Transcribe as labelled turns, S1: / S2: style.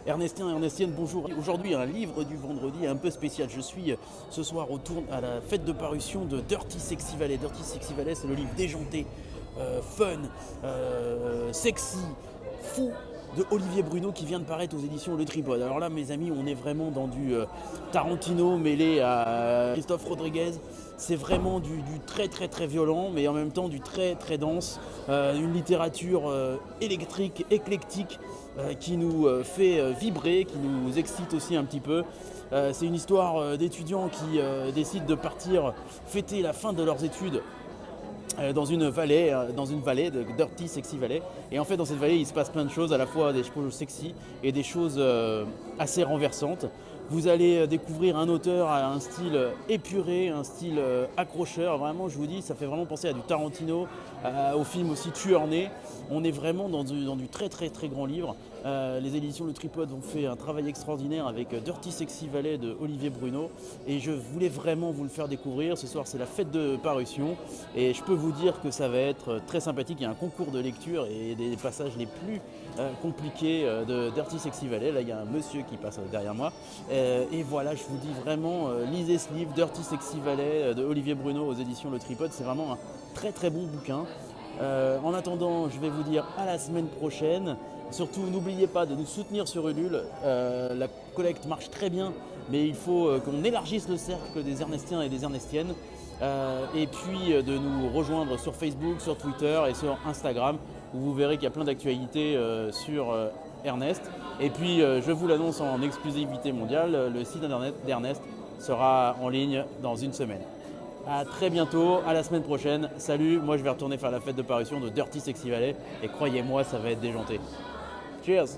S1: Ernestien et Ernestienne, bonjour. Aujourd'hui, un livre du vendredi un peu spécial. Je suis ce soir à la fête de parution de Dirty Sexy Valley. Dirty Sexy Valley, c'est le livre déjanté, fun, sexy, fou de Olivier Bruno qui vient de paraître aux éditions Le Tripode. Alors là, mes amis, on est vraiment dans du Tarantino mêlé à Christophe Rodriguez. C'est vraiment du très très très violent, mais en même temps du très très dense. Une littérature électrique, éclectique, qui nous fait vibrer, qui nous excite aussi un petit peu. C'est une histoire d'étudiants qui décident de partir fêter la fin de leurs études dans une vallée de Dirty Sexy Valley. Et en fait, dans cette vallée, il se passe plein de choses, à la fois des choses sexy et des choses assez renversantes. Vous allez découvrir un auteur à un style épuré, un style accrocheur. Vraiment, je vous dis, ça fait vraiment penser à du Tarantino, au film aussi Tueur Né. On est vraiment dans du très très très grand livre. Les éditions Le Tripode ont fait un travail extraordinaire avec Dirty Sexy Valley de Olivier Bruno. Et je voulais vraiment vous le faire découvrir. Ce soir, c'est la fête de parution. Et je peux vous dire que ça va être très sympathique. Il y a un concours de lecture et des passages les plus compliqués de Dirty Sexy Valley. Là, il y a un monsieur qui passe derrière moi. Et voilà, je vous dis vraiment, lisez ce livre, Dirty Sexy Valley de Olivier Bruno aux éditions Le Tripode. C'est vraiment un très très bon bouquin. En attendant, je vais vous dire à la semaine prochaine. Surtout, n'oubliez pas de nous soutenir sur Ulule. La collecte marche très bien, mais il faut qu'on élargisse le cercle des Ernestiens et des Ernestiennes. Et puis de nous rejoindre sur Facebook, sur Twitter et sur Instagram, où vous verrez qu'il y a plein d'actualités sur Ernest. Et puis, je vous l'annonce en exclusivité mondiale, le site internet d'Ernest sera en ligne dans une semaine. A très bientôt, à la semaine prochaine. Salut, moi je vais retourner faire la fête de parution de Dirty Sexy Valley et croyez-moi, ça va être déjanté. Cheers!